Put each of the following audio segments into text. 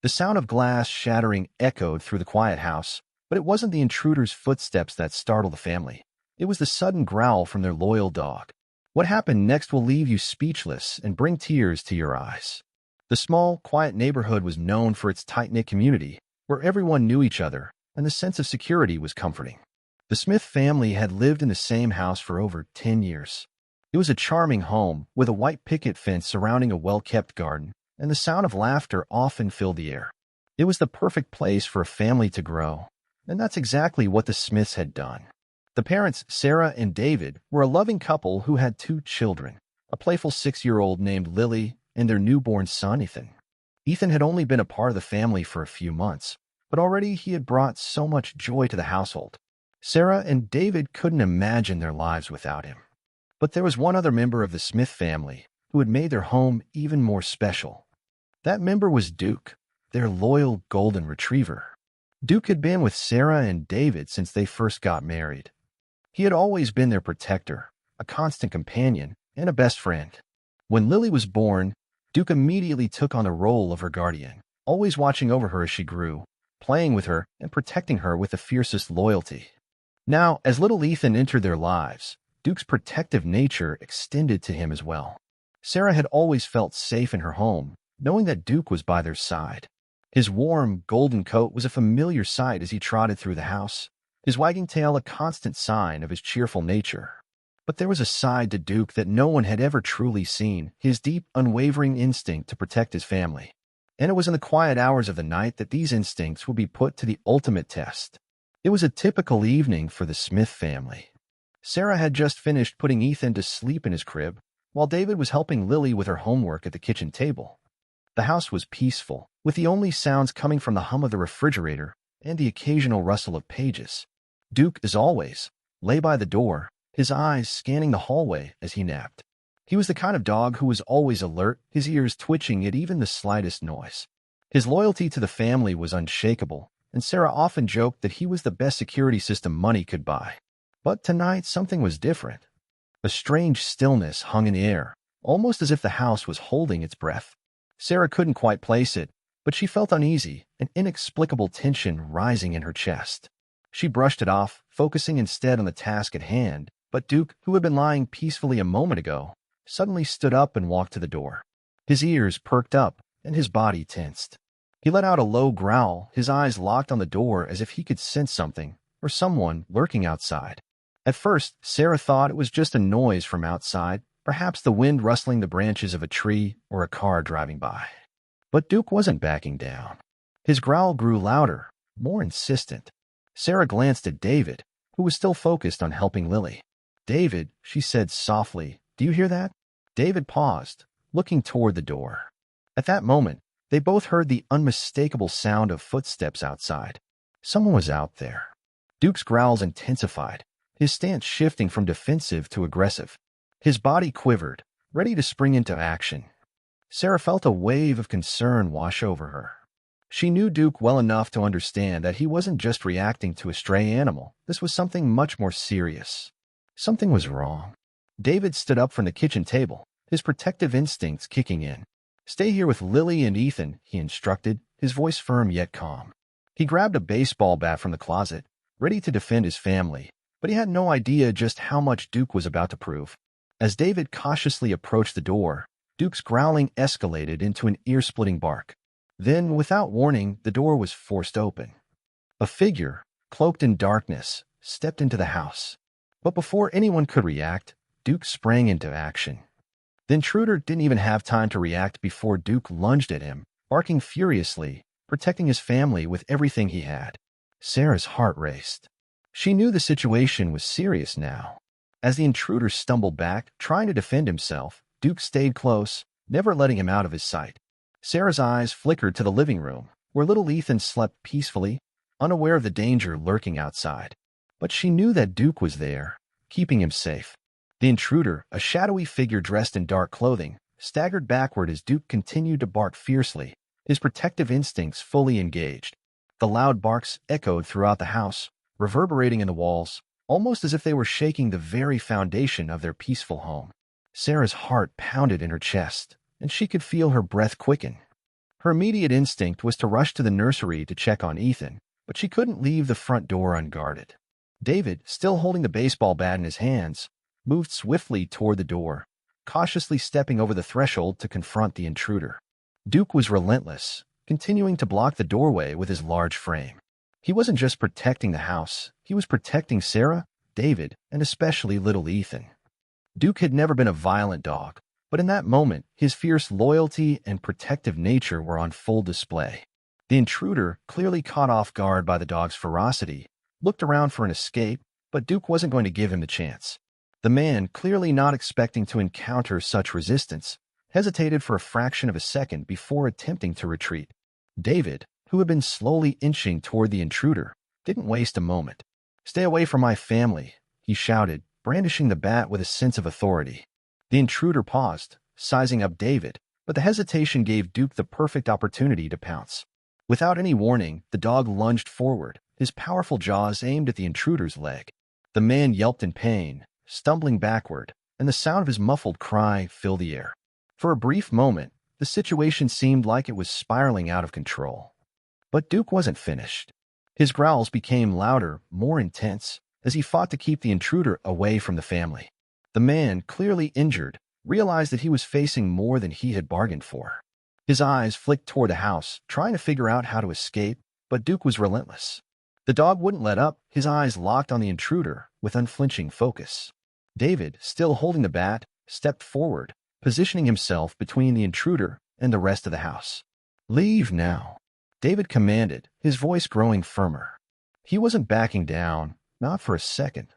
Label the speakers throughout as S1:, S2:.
S1: The sound of glass shattering echoed through the quiet house, but it wasn't the intruder's footsteps that startled the family. It was the sudden growl from their loyal dog. What happened next will leave you speechless and bring tears to your eyes. The small, quiet neighborhood was known for its tight-knit community, where everyone knew each other, and the sense of security was comforting. The Smith family had lived in the same house for over 10 years. It was a charming home, with a white picket fence surrounding a well-kept garden, and the sound of laughter often filled the air. It was the perfect place for a family to grow, and that's exactly what the Smiths had done. The parents, Sarah and David, were a loving couple who had 2 children, a playful 6-year-old named Lily and their newborn son, Ethan. Ethan had only been a part of the family for a few months, but already he had brought so much joy to the household. Sarah and David couldn't imagine their lives without him. But there was one other member of the Smith family who had made their home even more special. That member was Duke, their loyal golden retriever. Duke had been with Sarah and David since they first got married. He had always been their protector, a constant companion, and a best friend. When Lily was born, Duke immediately took on the role of her guardian, always watching over her as she grew, playing with her and protecting her with the fiercest loyalty. Now, as little Ethan entered their lives, Duke's protective nature extended to him as well. Sarah had always felt safe in her home, knowing that Duke was by their side. His warm, golden coat was a familiar sight as he trotted through the house, his wagging tail a constant sign of his cheerful nature. But there was a side to Duke that no one had ever truly seen, his deep, unwavering instinct to protect his family. And it was in the quiet hours of the night that these instincts would be put to the ultimate test. It was a typical evening for the Smith family. Sarah had just finished putting Ethan to sleep in his crib, while David was helping Lily with her homework at the kitchen table. The house was peaceful, with the only sounds coming from the hum of the refrigerator and the occasional rustle of pages. Duke, as always, lay by the door, his eyes scanning the hallway as he napped. He was the kind of dog who was always alert, his ears twitching at even the slightest noise. His loyalty to the family was unshakable, and Sarah often joked that he was the best security system money could buy. But tonight something was different. A strange stillness hung in the air, almost as if the house was holding its breath. Sarah couldn't quite place it, but she felt uneasy, an inexplicable tension rising in her chest. She brushed it off, focusing instead on the task at hand, but Duke, who had been lying peacefully a moment ago, suddenly stood up and walked to the door. His ears perked up, and his body tensed. He let out a low growl, his eyes locked on the door as if he could sense something, or someone, lurking outside. At first, Sarah thought it was just a noise from outside, perhaps the wind rustling the branches of a tree or a car driving by. But Duke wasn't backing down. His growl grew louder, more insistent. Sarah glanced at David, who was still focused on helping Lily. "David," she said softly, "do you hear that?" David paused, looking toward the door. At that moment, they both heard the unmistakable sound of footsteps outside. Someone was out there. Duke's growls intensified, his stance shifting from defensive to aggressive. His body quivered, ready to spring into action. Sarah felt a wave of concern wash over her. She knew Duke well enough to understand that he wasn't just reacting to a stray animal. This was something much more serious. Something was wrong. David stood up from the kitchen table, his protective instincts kicking in. "Stay here with Lily and Ethan," he instructed, his voice firm yet calm. He grabbed a baseball bat from the closet, ready to defend his family, but he had no idea just how much Duke was about to prove. As David cautiously approached the door, Duke's growling escalated into an ear-splitting bark. Then, without warning, the door was forced open. A figure, cloaked in darkness, stepped into the house. But before anyone could react, Duke sprang into action. The intruder didn't even have time to react before Duke lunged at him, barking furiously, protecting his family with everything he had. Sarah's heart raced. She knew the situation was serious now. As the intruder stumbled back, trying to defend himself, Duke stayed close, never letting him out of his sight. Sarah's eyes flickered to the living room, where little Ethan slept peacefully, unaware of the danger lurking outside. But she knew that Duke was there, keeping him safe. The intruder, a shadowy figure dressed in dark clothing, staggered backward as Duke continued to bark fiercely, his protective instincts fully engaged. The loud barks echoed throughout the house, reverberating in the walls, almost as if they were shaking the very foundation of their peaceful home. Sarah's heart pounded in her chest, and she could feel her breath quicken. Her immediate instinct was to rush to the nursery to check on Ethan, but she couldn't leave the front door unguarded. David, still holding the baseball bat in his hands, moved swiftly toward the door, cautiously stepping over the threshold to confront the intruder. Duke was relentless, continuing to block the doorway with his large frame. He wasn't just protecting the house, he was protecting Sarah, David, and especially little Ethan. Duke had never been a violent dog, but in that moment, his fierce loyalty and protective nature were on full display. The intruder, clearly caught off guard by the dog's ferocity, looked around for an escape, but Duke wasn't going to give him the chance. The man, clearly not expecting to encounter such resistance, hesitated for a fraction of a second before attempting to retreat. David, who had been slowly inching toward the intruder, didn't waste a moment. "Stay away from my family," he shouted, brandishing the bat with a sense of authority. The intruder paused, sizing up David, but the hesitation gave Duke the perfect opportunity to pounce. Without any warning, the dog lunged forward, his powerful jaws aimed at the intruder's leg. The man yelped in pain, stumbling backward, and the sound of his muffled cry filled the air. For a brief moment, the situation seemed like it was spiraling out of control. But Duke wasn't finished. His growls became louder, more intense, as he fought to keep the intruder away from the family. The man, clearly injured, realized that he was facing more than he had bargained for. His eyes flicked toward the house, trying to figure out how to escape, but Duke was relentless. The dog wouldn't let up, his eyes locked on the intruder with unflinching focus. David, still holding the bat, stepped forward, positioning himself between the intruder and the rest of the house. "Leave now," David commanded, his voice growing firmer. He wasn't backing down, not for a second.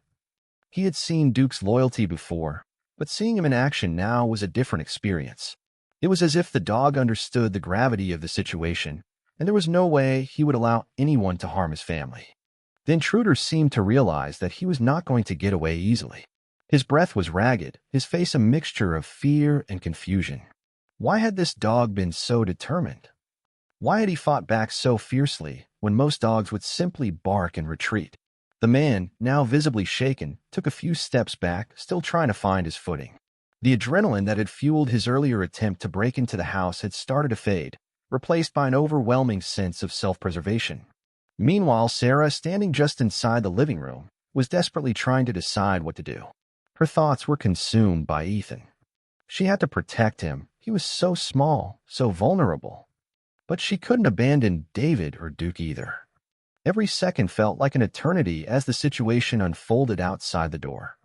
S1: He had seen Duke's loyalty before, but seeing him in action now was a different experience. It was as if the dog understood the gravity of the situation, and there was no way he would allow anyone to harm his family. The intruder seemed to realize that he was not going to get away easily. His breath was ragged, his face a mixture of fear and confusion. Why had this dog been so determined? Why had he fought back so fiercely when most dogs would simply bark and retreat? The man, now visibly shaken, took a few steps back, still trying to find his footing. The adrenaline that had fueled his earlier attempt to break into the house had started to fade, replaced by an overwhelming sense of self-preservation. Meanwhile, Sarah, standing just inside the living room, was desperately trying to decide what to do. Her thoughts were consumed by Ethan. She had to protect him. He was so small, so vulnerable. But she couldn't abandon David or Duke either. Every second felt like an eternity as the situation unfolded outside the door.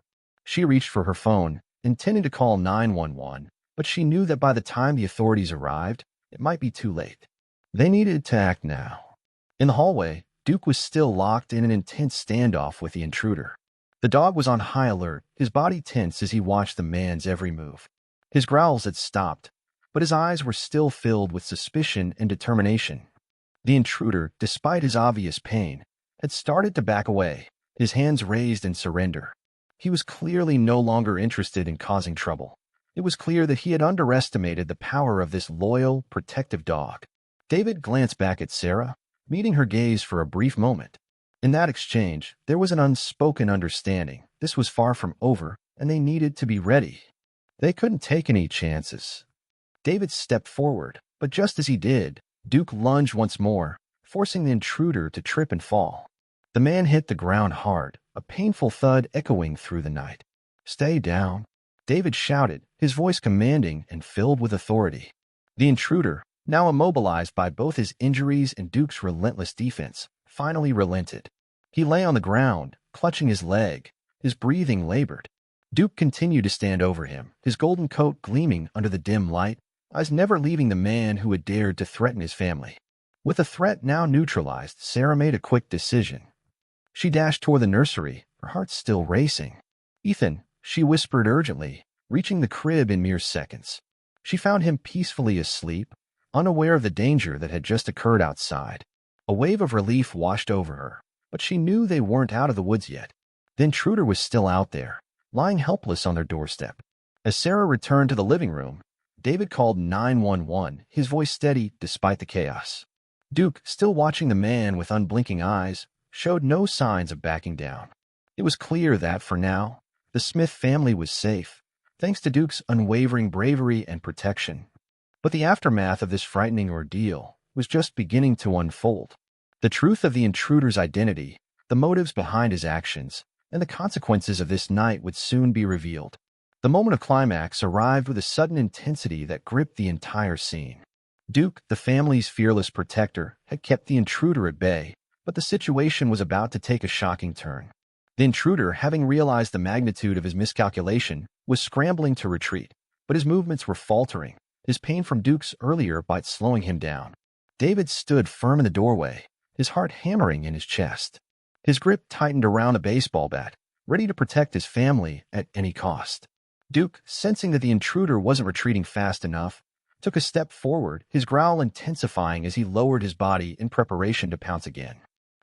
S1: She reached for her phone, intending to call 911, but she knew that by the time the authorities arrived, it might be too late. They needed to act now. In the hallway, Duke was still locked in an intense standoff with the intruder. The dog was on high alert, his body tense as he watched the man's every move. His growls had stopped, but his eyes were still filled with suspicion and determination. The intruder, despite his obvious pain, had started to back away, his hands raised in surrender. He was clearly no longer interested in causing trouble. It was clear that he had underestimated the power of this loyal, protective dog. David glanced back at Sarah, meeting her gaze for a brief moment. In that exchange, there was an unspoken understanding. This was far from over, and they needed to be ready. They couldn't take any chances. David stepped forward, but just as he did, Duke lunged once more, forcing the intruder to trip and fall. The man hit the ground hard, a painful thud echoing through the night. "Stay down," David shouted, his voice commanding and filled with authority. The intruder, now immobilized by both his injuries and Duke's relentless defense, finally relented. He lay on the ground, clutching his leg, his breathing labored. Duke continued to stand over him, his golden coat gleaming under the dim light, eyes never leaving the man who had dared to threaten his family. With the threat now neutralized, Sarah made a quick decision. She dashed toward the nursery, her heart still racing. "Ethan," she whispered urgently, reaching the crib in mere seconds. She found him peacefully asleep, unaware of the danger that had just occurred outside. A wave of relief washed over her, but she knew they weren't out of the woods yet. The intruder was still out there, lying helpless on their doorstep. As Sarah returned to the living room, David called 911, his voice steady despite the chaos. Duke, still watching the man with unblinking eyes, showed no signs of backing down. It was clear that, for now, the Smith family was safe, thanks to Duke's unwavering bravery and protection. But the aftermath of this frightening ordeal was just beginning to unfold. The truth of the intruder's identity, the motives behind his actions, and the consequences of this night would soon be revealed. The moment of climax arrived with a sudden intensity that gripped the entire scene. Duke, the family's fearless protector, had kept the intruder at bay, but the situation was about to take a shocking turn. The intruder, having realized the magnitude of his miscalculation, was scrambling to retreat, but his movements were faltering, his pain from Duke's earlier bite slowing him down. David stood firm in the doorway, his heart hammering in his chest. His grip tightened around a baseball bat, ready to protect his family at any cost. Duke, sensing that the intruder wasn't retreating fast enough, took a step forward, his growl intensifying as he lowered his body in preparation to pounce again.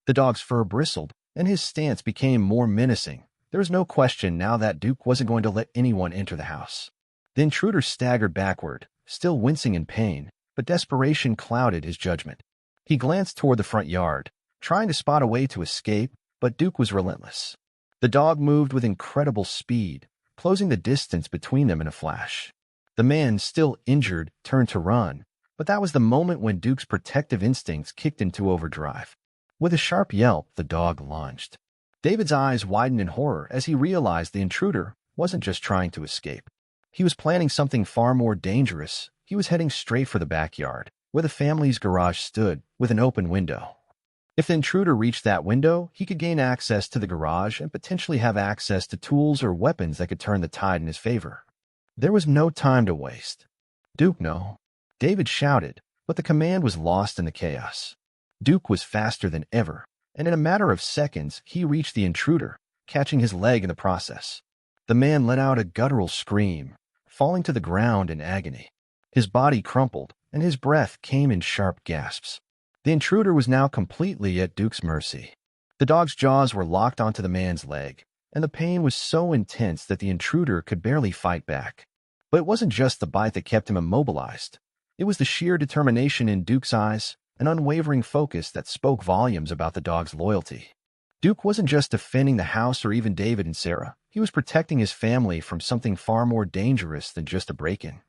S1: The dog's fur bristled, and his stance became more menacing. There was no question now that Duke wasn't going to let anyone enter the house. The intruder staggered backward, still wincing in pain, but desperation clouded his judgment. He glanced toward the front yard, trying to spot a way to escape, but Duke was relentless. The dog moved with incredible speed, closing the distance between them in a flash. The man, still injured, turned to run, but that was the moment when Duke's protective instincts kicked into overdrive. With a sharp yelp, the dog lunged. David's eyes widened in horror as he realized the intruder wasn't just trying to escape. He was planning something far more dangerous. He was heading straight for the backyard, where the family's garage stood, with an open window. If the intruder reached that window, he could gain access to the garage and potentially have access to tools or weapons that could turn the tide in his favor. There was no time to waste. "Duke, no!" David shouted, but the command was lost in the chaos. Duke was faster than ever, and in a matter of seconds, he reached the intruder, catching his leg in the process. The man let out a guttural scream, falling to the ground in agony. His body crumpled, and his breath came in sharp gasps. The intruder was now completely at Duke's mercy. The dog's jaws were locked onto the man's leg, and the pain was so intense that the intruder could barely fight back. But it wasn't just the bite that kept him immobilized. It was the sheer determination in Duke's eyes, an unwavering focus that spoke volumes about the dog's loyalty. Duke wasn't just defending the house or even David and Sarah. He was protecting his family from something far more dangerous than just a break-in.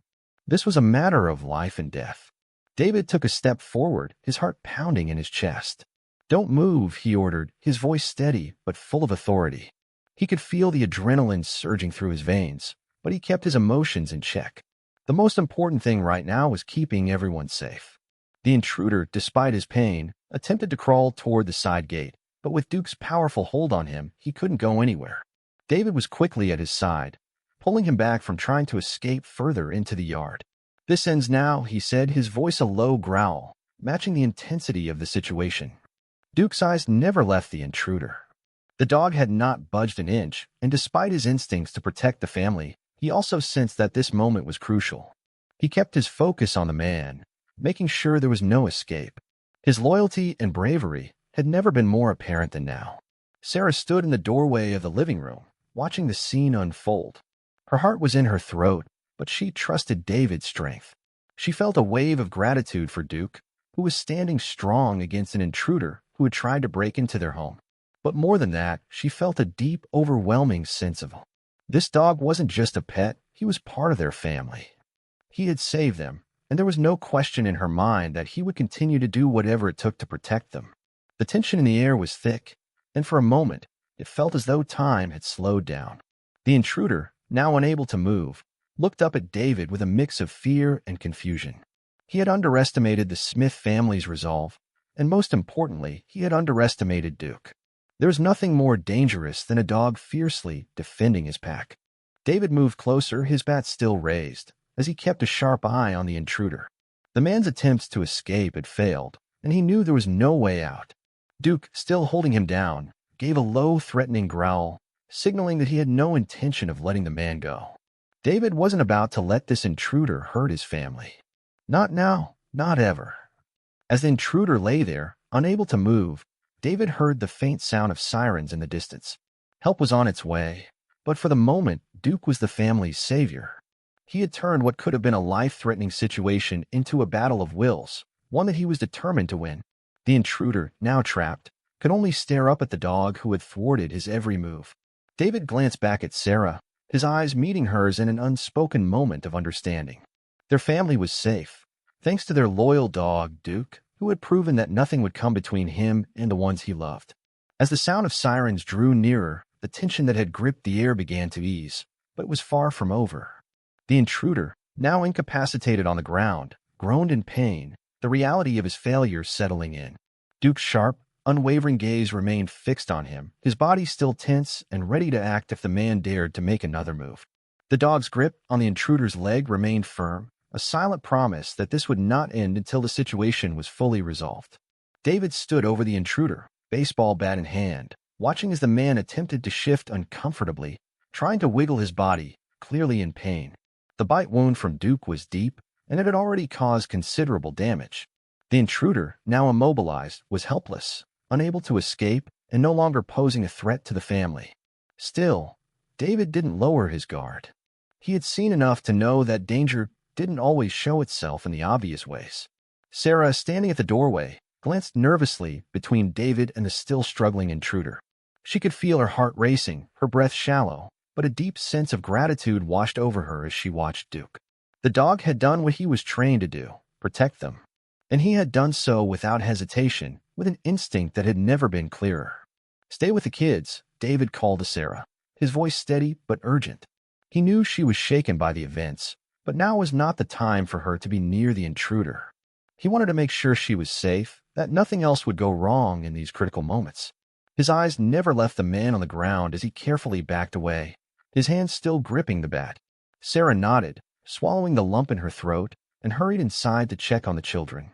S1: This was a matter of life and death. David took a step forward, his heart pounding in his chest. "Don't move," he ordered, his voice steady but full of authority. He could feel the adrenaline surging through his veins, but he kept his emotions in check. The most important thing right now was keeping everyone safe. The intruder, despite his pain, attempted to crawl toward the side gate, but with Duke's powerful hold on him, he couldn't go anywhere. David was quickly at his side, pulling him back from trying to escape further into the yard. "This ends now," he said, his voice a low growl, matching the intensity of the situation. Duke's eyes never left the intruder. The dog had not budged an inch, and despite his instincts to protect the family, he also sensed that this moment was crucial. He kept his focus on the man, making sure there was no escape. His loyalty and bravery had never been more apparent than now. Sarah stood in the doorway of the living room, watching the scene unfold. Her heart was in her throat, but she trusted David's strength. She felt a wave of gratitude for Duke, who was standing strong against an intruder who had tried to break into their home. But more than that, she felt a deep, overwhelming sense of hope. This dog wasn't just a pet, he was part of their family. He had saved them, and there was no question in her mind that he would continue to do whatever it took to protect them. The tension in the air was thick, and for a moment, it felt as though time had slowed down. The intruder, now unable to move, looked up at David with a mix of fear and confusion. He had underestimated the Smith family's resolve, and most importantly, he had underestimated Duke. There was nothing more dangerous than a dog fiercely defending his pack. David moved closer, his bat still raised, as he kept a sharp eye on the intruder. The man's attempts to escape had failed, and he knew there was no way out. Duke, still holding him down, gave a low, threatening growl, signaling that he had no intention of letting the man go. David wasn't about to let this intruder hurt his family. Not now, not ever. As the intruder lay there, unable to move, David heard the faint sound of sirens in the distance. Help was on its way, but for the moment, Duke was the family's savior. He had turned what could have been a life-threatening situation into a battle of wills, one that he was determined to win. The intruder, now trapped, could only stare up at the dog who had thwarted his every move. David glanced back at Sarah, his eyes meeting hers in an unspoken moment of understanding. Their family was safe, thanks to their loyal dog, Duke, who had proven that nothing would come between him and the ones he loved. As the sound of sirens drew nearer, the tension that had gripped the air began to ease, but it was far from over. The intruder, now incapacitated on the ground, groaned in pain, the reality of his failure settling in. Duke's sharp, unwavering gaze remained fixed on him, his body still tense and ready to act if the man dared to make another move. The dog's grip on the intruder's leg remained firm, a silent promise that this would not end until the situation was fully resolved. David stood over the intruder, baseball bat in hand, watching as the man attempted to shift uncomfortably, trying to wiggle his body, clearly in pain. The bite wound from Duke was deep, and it had already caused considerable damage. The intruder, now immobilized, was helpless, unable to escape, and no longer posing a threat to the family. Still, David didn't lower his guard. He had seen enough to know that danger didn't always show itself in the obvious ways. Sarah, standing at the doorway, glanced nervously between David and the still struggling intruder. She could feel her heart racing, her breath shallow, but a deep sense of gratitude washed over her as she watched Duke. The dog had done what he was trained to do, protect them. And he had done so without hesitation, with an instinct that had never been clearer. "Stay with the kids," David called to Sarah, his voice steady but urgent. He knew she was shaken by the events, but now was not the time for her to be near the intruder. He wanted to make sure she was safe, that nothing else would go wrong in these critical moments. His eyes never left the man on the ground as he carefully backed away, his hands still gripping the bat. Sarah nodded, swallowing the lump in her throat, and hurried inside to check on the children.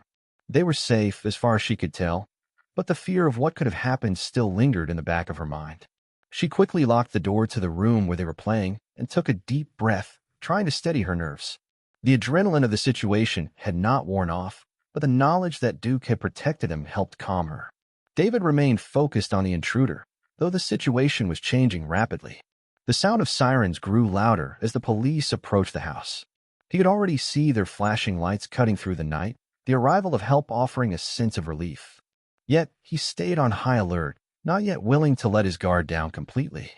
S1: They were safe as far as she could tell, but the fear of what could have happened still lingered in the back of her mind. She quickly locked the door to the room where they were playing and took a deep breath, trying to steady her nerves. The adrenaline of the situation had not worn off, but the knowledge that Duke had protected him helped calm her. David remained focused on the intruder, though the situation was changing rapidly. The sound of sirens grew louder as the police approached the house. He could already see their flashing lights cutting through the night, the arrival of help offering a sense of relief. Yet he stayed on high alert, not yet willing to let his guard down completely.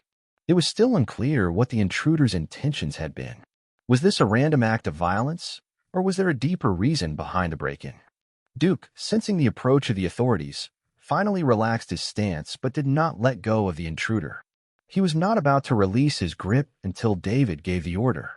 S1: It was still unclear what the intruder's intentions had been. Was this a random act of violence, or was there a deeper reason behind the break-in? Duke, sensing the approach of the authorities, finally relaxed his stance but did not let go of the intruder. He was not about to release his grip until David gave the order.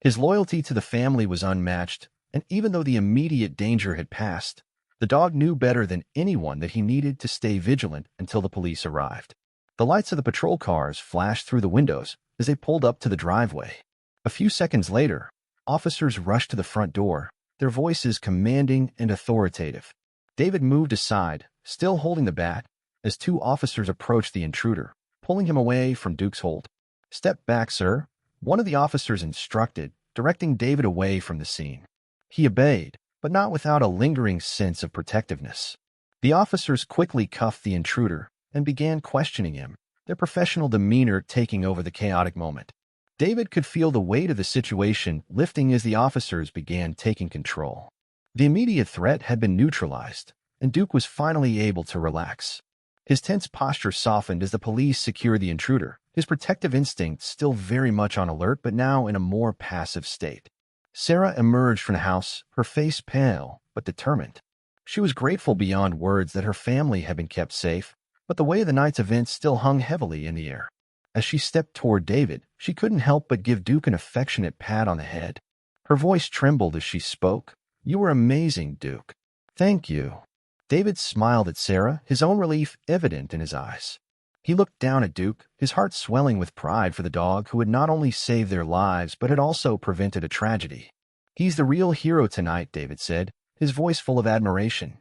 S1: His loyalty to the family was unmatched, and even though the immediate danger had passed, the dog knew better than anyone that he needed to stay vigilant until the police arrived. The lights of the patrol cars flashed through the windows as they pulled up to the driveway. A few seconds later, officers rushed to the front door, their voices commanding and authoritative. David moved aside, still holding the bat, as two officers approached the intruder, pulling him away from Duke's hold. "Step back, sir," one of the officers instructed, directing David away from the scene. He obeyed, but not without a lingering sense of protectiveness. The officers quickly cuffed the intruder and began questioning him, their professional demeanor taking over the chaotic moment. David could feel the weight of the situation lifting as the officers began taking control. The immediate threat had been neutralized, and Duke was finally able to relax. His tense posture softened as the police secured the intruder, his protective instincts still very much on alert but now in a more passive state. Sarah emerged from the house, her face pale but determined. She was grateful beyond words that her family had been kept safe, but the weight of the night's events still hung heavily in the air. As she stepped toward David, she couldn't help but give Duke an affectionate pat on the head. Her voice trembled as she spoke. "You were amazing, Duke." "Thank you." David smiled at Sarah, his own relief evident in his eyes. He looked down at Duke, his heart swelling with pride for the dog who had not only saved their lives but had also prevented a tragedy. "He's the real hero tonight," David said, his voice full of admiration.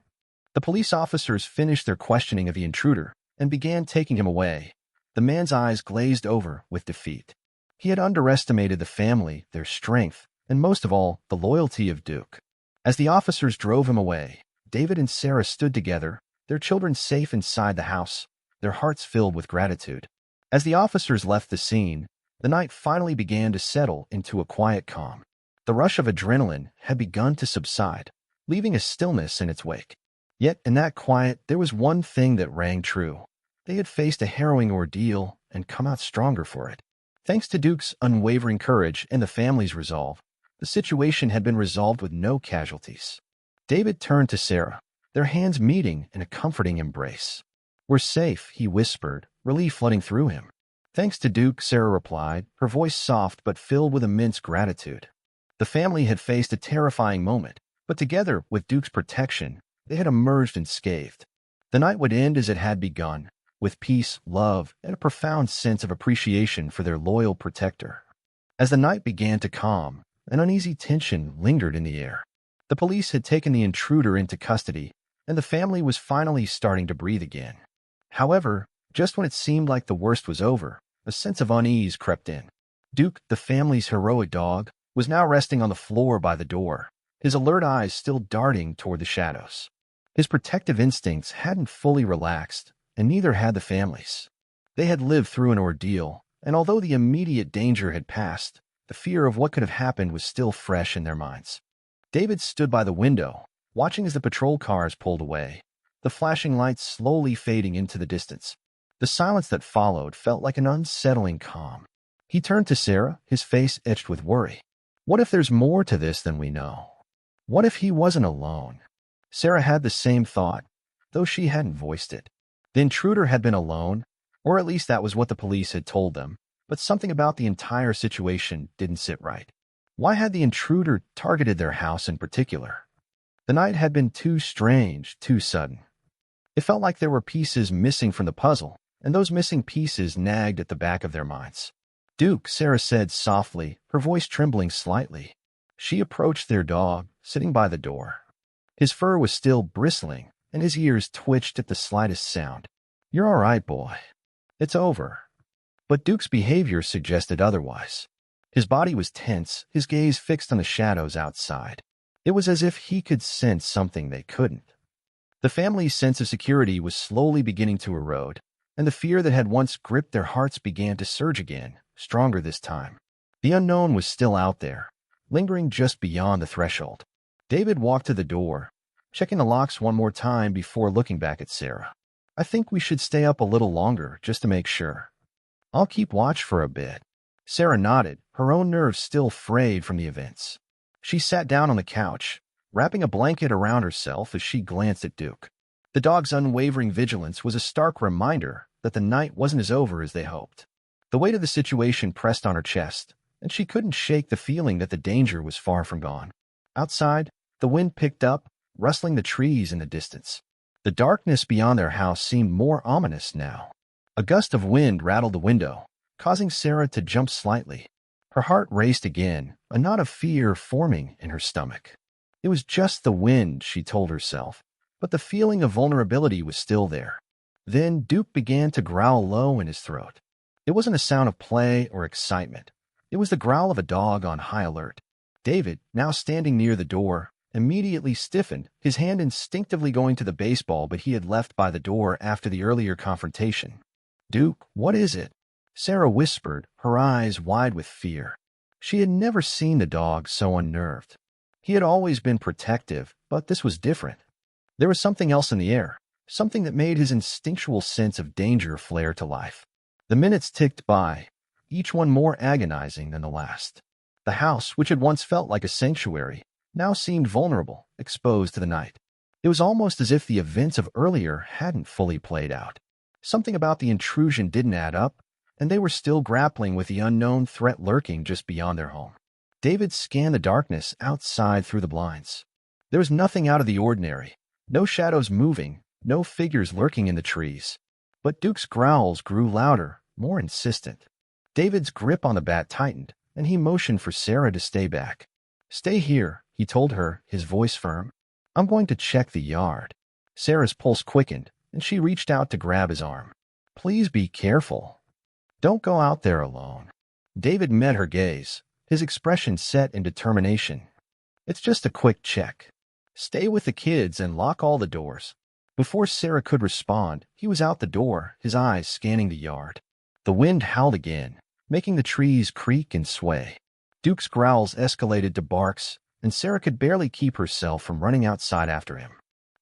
S1: The police officers finished their questioning of the intruder and began taking him away. The man's eyes glazed over with defeat. He had underestimated the family, their strength, and most of all, the loyalty of Duke. As the officers drove him away, David and Sarah stood together, their children safe inside the house, their hearts filled with gratitude. As the officers left the scene, the night finally began to settle into a quiet calm. The rush of adrenaline had begun to subside, leaving a stillness in its wake. Yet in that quiet, there was one thing that rang true. They had faced a harrowing ordeal and come out stronger for it. Thanks to Duke's unwavering courage and the family's resolve, the situation had been resolved with no casualties. David turned to Sarah, their hands meeting in a comforting embrace. "We're safe," he whispered, relief flooding through him. "Thanks to Duke," Sarah replied, her voice soft but filled with immense gratitude. The family had faced a terrifying moment, but together, with Duke's protection, they had emerged unscathed. The night would end as it had begun, with peace, love, and a profound sense of appreciation for their loyal protector. As the night began to calm, an uneasy tension lingered in the air. The police had taken the intruder into custody, and the family was finally starting to breathe again. However, just when it seemed like the worst was over, a sense of unease crept in. Duke, the family's heroic dog, was now resting on the floor by the door, his alert eyes still darting toward the shadows. His protective instincts hadn't fully relaxed, and neither had the family's. They had lived through an ordeal, and although the immediate danger had passed, the fear of what could have happened was still fresh in their minds. David stood by the window, watching as the patrol cars pulled away, the flashing lights slowly fading into the distance. The silence that followed felt like an unsettling calm. He turned to Sarah, his face etched with worry. What if there's more to this than we know? What if he wasn't alone? Sarah had the same thought, though she hadn't voiced it. The intruder had been alone, or at least that was what the police had told them, but something about the entire situation didn't sit right. Why had the intruder targeted their house in particular? The night had been too strange, too sudden. It felt like there were pieces missing from the puzzle, and those missing pieces nagged at the back of their minds. "Duke," Sarah said softly, her voice trembling slightly. She approached their dog, sitting by the door. His fur was still bristling, and his ears twitched at the slightest sound. "You're all right, boy. It's over." But Duke's behavior suggested otherwise. His body was tense, his gaze fixed on the shadows outside. It was as if he could sense something they couldn't. The family's sense of security was slowly beginning to erode, and the fear that had once gripped their hearts began to surge again, stronger this time. The unknown was still out there, lingering just beyond the threshold. David walked to the door, checking the locks one more time before looking back at Sarah. "I think we should stay up a little longer, just to make sure." "I'll keep watch for a bit." Sarah nodded, her own nerves still frayed from the events. She sat down on the couch, wrapping a blanket around herself as she glanced at Duke. The dog's unwavering vigilance was a stark reminder that the night wasn't as over as they hoped. The weight of the situation pressed on her chest, and she couldn't shake the feeling that the danger was far from gone. Outside, the wind picked up, rustling the trees in the distance. The darkness beyond their house seemed more ominous now. A gust of wind rattled the window, causing Sarah to jump slightly. Her heart raced again, a knot of fear forming in her stomach. It was just the wind, she told herself, but the feeling of vulnerability was still there. Then Duke began to growl low in his throat. It wasn't a sound of play or excitement. It was the growl of a dog on high alert. David, now standing near the door, immediately stiffened, his hand instinctively going to the baseball but he had left by the door after the earlier confrontation. "Duke, what is it?" Sarah whispered, her eyes wide with fear. She had never seen the dog so unnerved. He had always been protective, but this was different. There was something else in the air, something that made his instinctual sense of danger flare to life. The minutes ticked by, each one more agonizing than the last. The house, which had once felt like a sanctuary, now seemed vulnerable, exposed to the night. It was almost as if the events of earlier hadn't fully played out. Something about the intrusion didn't add up, and they were still grappling with the unknown threat lurking just beyond their home. David scanned the darkness outside through the blinds. There was nothing out of the ordinary, no shadows moving, no figures lurking in the trees. But Duke's growls grew louder, more insistent. David's grip on the bat tightened, and he motioned for Sarah to stay back. "Stay here," he told her, his voice firm. "I'm going to check the yard." Sarah's pulse quickened, and she reached out to grab his arm. "Please be careful. Don't go out there alone." David met her gaze, his expression set in determination. "It's just a quick check. Stay with the kids and lock all the doors." Before Sarah could respond, he was out the door, his eyes scanning the yard. The wind howled again, making the trees creak and sway. Duke's growls escalated to barks, and Sarah could barely keep herself from running outside after him.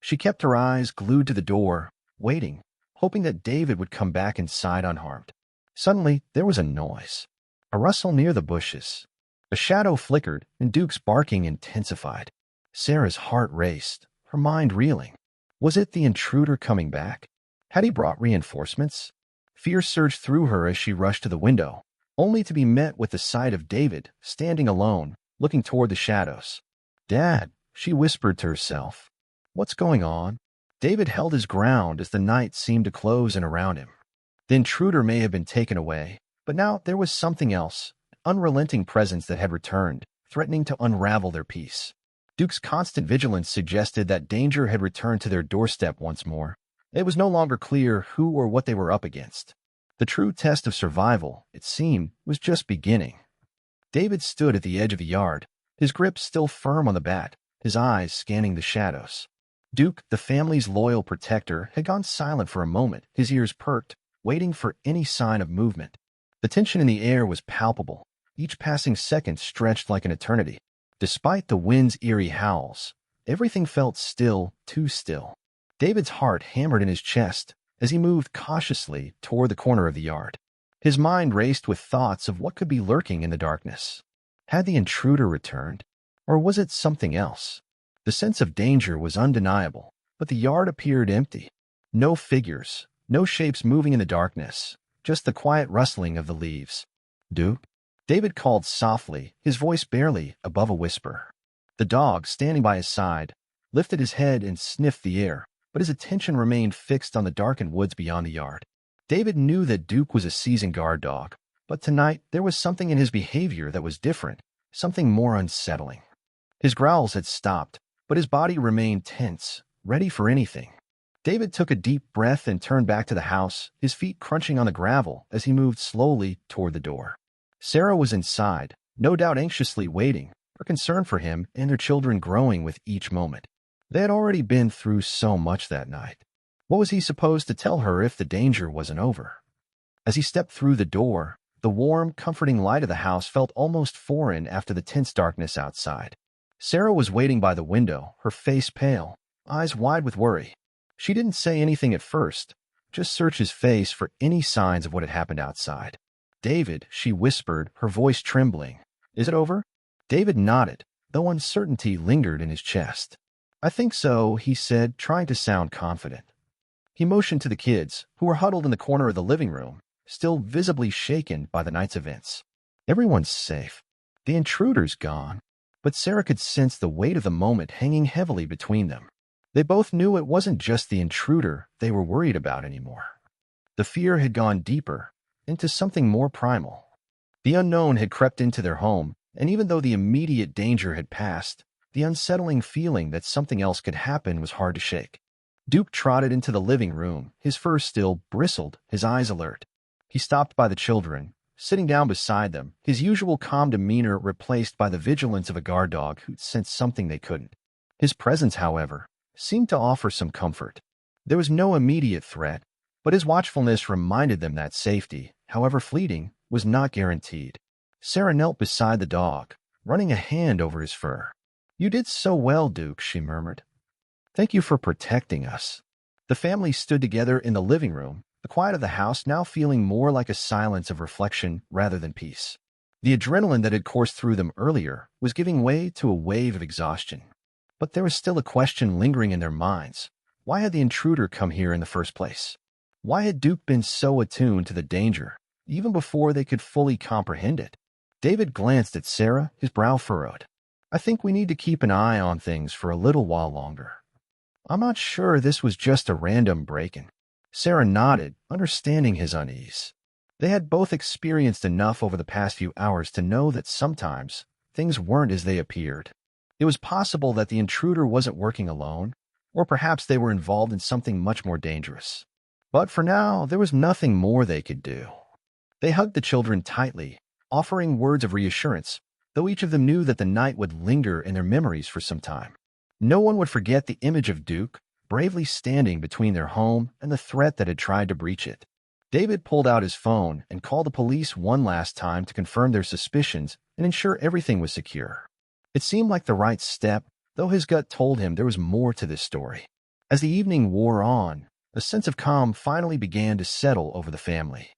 S1: She kept her eyes glued to the door, waiting, hoping that David would come back inside unharmed. Suddenly, there was a noise, a rustle near the bushes. A shadow flickered, and Duke's barking intensified. Sarah's heart raced, her mind reeling. Was it the intruder coming back? Had he brought reinforcements? Fear surged through her as she rushed to the window, only to be met with the sight of David standing alone, looking toward the shadows. "Dad," she whispered to herself. "What's going on?" David held his ground as the night seemed to close in around him. The intruder may have been taken away, but now there was something else, an unrelenting presence that had returned, threatening to unravel their peace. Duke's constant vigilance suggested that danger had returned to their doorstep once more. It was no longer clear who or what they were up against. The true test of survival, it seemed, was just beginning. David stood at the edge of the yard, his grip still firm on the bat, his eyes scanning the shadows. Duke, the family's loyal protector, had gone silent for a moment, his ears perked, waiting for any sign of movement. The tension in the air was palpable. Each passing second stretched like an eternity. Despite the wind's eerie howls, everything felt still, too still. David's heart hammered in his chest as he moved cautiously toward the corner of the yard. His mind raced with thoughts of what could be lurking in the darkness. Had the intruder returned? Or was it something else? The sense of danger was undeniable, but the yard appeared empty. No figures, no shapes moving in the darkness, just the quiet rustling of the leaves. "Duke?" David called softly, his voice barely above a whisper. The dog, standing by his side, lifted his head and sniffed the air, but his attention remained fixed on the darkened woods beyond the yard. David knew that Duke was a seasoned guard dog, but tonight there was something in his behavior that was different, something more unsettling. His growls had stopped, but his body remained tense, ready for anything. David took a deep breath and turned back to the house, his feet crunching on the gravel as he moved slowly toward the door. Sarah was inside, no doubt anxiously waiting, her concern for him and their children growing with each moment. They had already been through so much that night. What was he supposed to tell her if the danger wasn't over? As he stepped through the door, the warm, comforting light of the house felt almost foreign after the tense darkness outside. Sarah was waiting by the window, her face pale, eyes wide with worry. She didn't say anything at first, just searched his face for any signs of what had happened outside. "David," she whispered, her voice trembling. "Is it over?" David nodded, though uncertainty lingered in his chest. "I think so," he said, trying to sound confident. He motioned to the kids, who were huddled in the corner of the living room, still visibly shaken by the night's events. Everyone's safe. The intruder's gone. But Sarah could sense the weight of the moment hanging heavily between them. They both knew it wasn't just the intruder they were worried about anymore. The fear had gone deeper, into something more primal. The unknown had crept into their home, and even though the immediate danger had passed, the unsettling feeling that something else could happen was hard to shake. Duke trotted into the living room, his fur still bristled, his eyes alert. He stopped by the children, sitting down beside them, his usual calm demeanor replaced by the vigilance of a guard dog who'd sensed something they couldn't. His presence, however, seemed to offer some comfort. There was no immediate threat, but his watchfulness reminded them that safety, however fleeting, was not guaranteed. Sarah knelt beside the dog, running a hand over his fur. "You did so well, Duke," she murmured. "Thank you for protecting us." The family stood together in the living room, the quiet of the house now feeling more like a silence of reflection rather than peace. The adrenaline that had coursed through them earlier was giving way to a wave of exhaustion. But there was still a question lingering in their minds. Why had the intruder come here in the first place? Why had Duke been so attuned to the danger, even before they could fully comprehend it? David glanced at Sarah, his brow furrowed. "I think we need to keep an eye on things for a little while longer. I'm not sure this was just a random break-in." Sarah nodded, understanding his unease. They had both experienced enough over the past few hours to know that sometimes things weren't as they appeared. It was possible that the intruder wasn't working alone, or perhaps they were involved in something much more dangerous. But for now, there was nothing more they could do. They hugged the children tightly, offering words of reassurance, though each of them knew that the night would linger in their memories for some time. No one would forget the image of Duke, bravely standing between their home and the threat that had tried to breach it. David pulled out his phone and called the police one last time to confirm their suspicions and ensure everything was secure. It seemed like the right step, though his gut told him there was more to this story. As the evening wore on, a sense of calm finally began to settle over the family.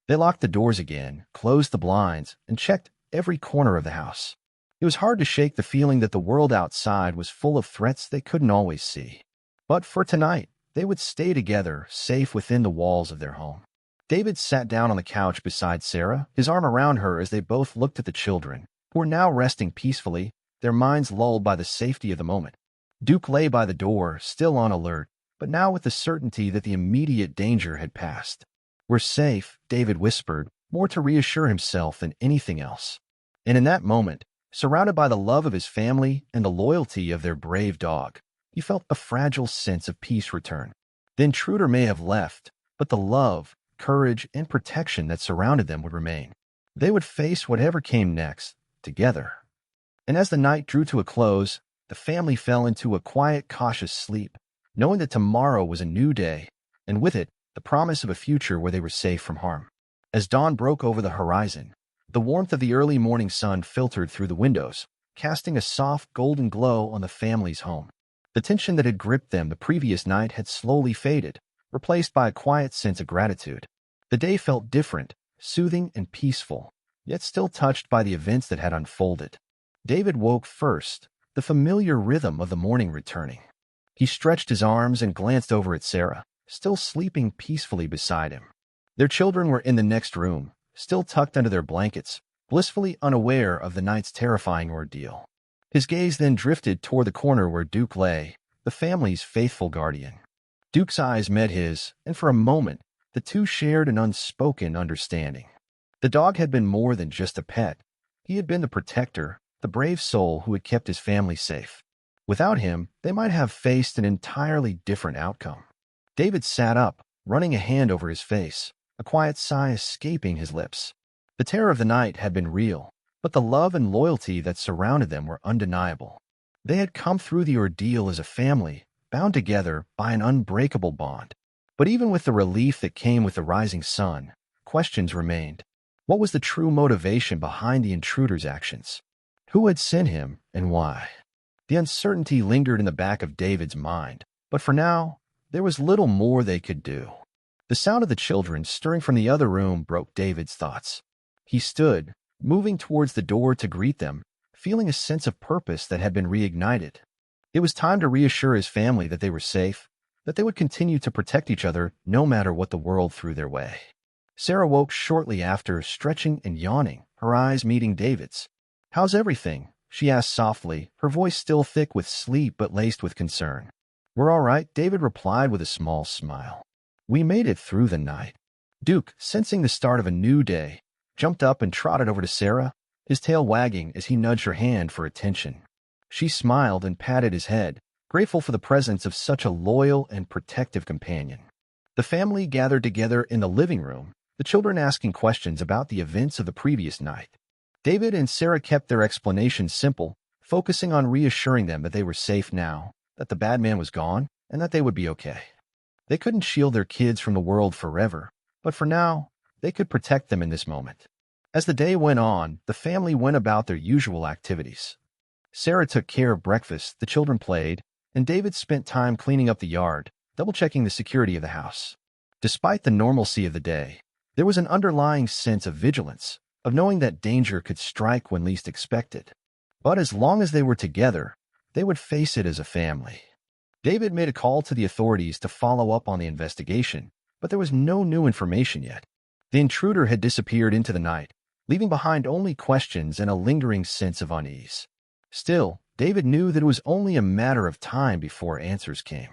S1: They locked the doors again, closed the blinds, and checked every corner of the house. It was hard to shake the feeling that the world outside was full of threats they couldn't always see. But for tonight, they would stay together, safe within the walls of their home. David sat down on the couch beside Sarah, his arm around her as they both looked at the children, who were now resting peacefully, their minds lulled by the safety of the moment. Duke lay by the door, still on alert, but now with the certainty that the immediate danger had passed. "We're safe," David whispered, more to reassure himself than anything else. And in that moment, surrounded by the love of his family and the loyalty of their brave dog, he felt a fragile sense of peace return. The intruder may have left, but the love, courage, and protection that surrounded them would remain. They would face whatever came next, together. And as the night drew to a close, the family fell into a quiet, cautious sleep, knowing that tomorrow was a new day, and with it, the promise of a future where they were safe from harm. As dawn broke over the horizon, the warmth of the early morning sun filtered through the windows, casting a soft golden glow on the family's home. The tension that had gripped them the previous night had slowly faded, replaced by a quiet sense of gratitude. The day felt different, soothing and peaceful, yet still touched by the events that had unfolded. David woke first, the familiar rhythm of the morning returning. He stretched his arms and glanced over at Sarah, still sleeping peacefully beside him. Their children were in the next room, still tucked under their blankets, blissfully unaware of the night's terrifying ordeal. His gaze then drifted toward the corner where Duke lay, the family's faithful guardian. Duke's eyes met his, and for a moment, the two shared an unspoken understanding. The dog had been more than just a pet. He had been the protector, the brave soul who had kept his family safe. Without him, they might have faced an entirely different outcome. David sat up, running a hand over his face, a quiet sigh escaping his lips. The terror of the night had been real, but the love and loyalty that surrounded them were undeniable. They had come through the ordeal as a family, bound together by an unbreakable bond. But even with the relief that came with the rising sun, questions remained. What was the true motivation behind the intruder's actions? Who had sent him, and why? The uncertainty lingered in the back of David's mind, but for now, there was little more they could do. The sound of the children stirring from the other room broke David's thoughts. He stood, moving towards the door to greet them, feeling a sense of purpose that had been reignited. It was time to reassure his family that they were safe, that they would continue to protect each other no matter what the world threw their way. Sarah woke shortly after, stretching and yawning, her eyes meeting David's. "How's everything?" she asked softly, her voice still thick with sleep but laced with concern. "We're all right," David replied with a small smile. "We made it through the night." Duke, sensing the start of a new day, jumped up and trotted over to Sarah, his tail wagging as he nudged her hand for attention. She smiled and patted his head, grateful for the presence of such a loyal and protective companion. The family gathered together in the living room, the children asking questions about the events of the previous night. David and Sarah kept their explanations simple, focusing on reassuring them that they were safe now, that the bad man was gone, and that they would be okay. They couldn't shield their kids from the world forever, but for now, they could protect them in this moment. As the day went on, the family went about their usual activities. Sarah took care of breakfast, the children played, and David spent time cleaning up the yard, double-checking the security of the house. Despite the normalcy of the day, there was an underlying sense of vigilance, of knowing that danger could strike when least expected. But as long as they were together, they would face it as a family. David made a call to the authorities to follow up on the investigation, but there was no new information yet. The intruder had disappeared into the night, leaving behind only questions and a lingering sense of unease. Still, David knew that it was only a matter of time before answers came.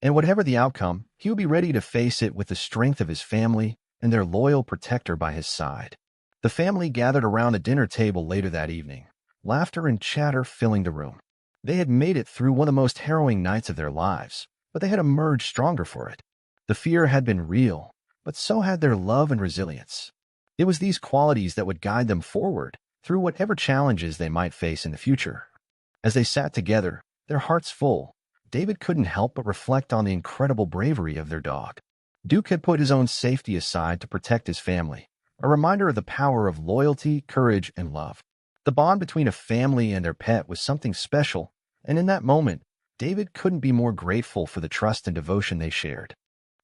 S1: And whatever the outcome, he would be ready to face it with the strength of his family and their loyal protector by his side. The family gathered around the dinner table later that evening, laughter and chatter filling the room. They had made it through one of the most harrowing nights of their lives, but they had emerged stronger for it. The fear had been real, but so had their love and resilience. It was these qualities that would guide them forward through whatever challenges they might face in the future. As they sat together, their hearts full, David couldn't help but reflect on the incredible bravery of their dog. Duke had put his own safety aside to protect his family, a reminder of the power of loyalty, courage, and love. The bond between a family and their pet was something special, and in that moment, David couldn't be more grateful for the trust and devotion they shared.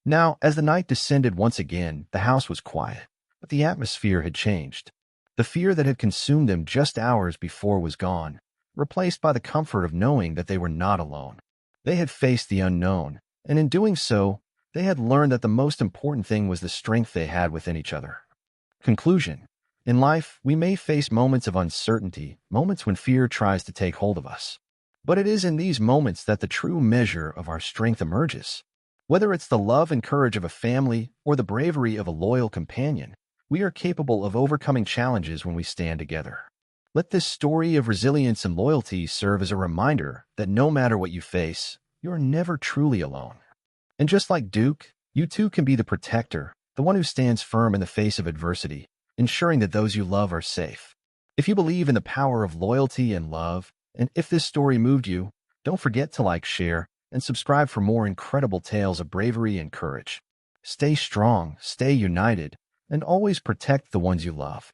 S1: Now, as the night descended once again, the house was quiet, but the atmosphere had changed. The fear that had consumed them just hours before was gone, replaced by the comfort of knowing that they were not alone. They had faced the unknown, and in doing so, they had learned that the most important thing was the strength they had within each other. Conclusion. In life, we may face moments of uncertainty, moments when fear tries to take hold of us. But it is in these moments that the true measure of our strength emerges. Whether it's the love and courage of a family or the bravery of a loyal companion, we are capable of overcoming challenges when we stand together. Let this story of resilience and loyalty serve as a reminder that no matter what you face, you're never truly alone. And just like Duke, you too can be the protector, the one who stands firm in the face of adversity, ensuring that those you love are safe. If you believe in the power of loyalty and love, and if this story moved you, don't forget to like, share, and subscribe for more incredible tales of bravery and courage. Stay strong, stay united, and always protect the ones you love.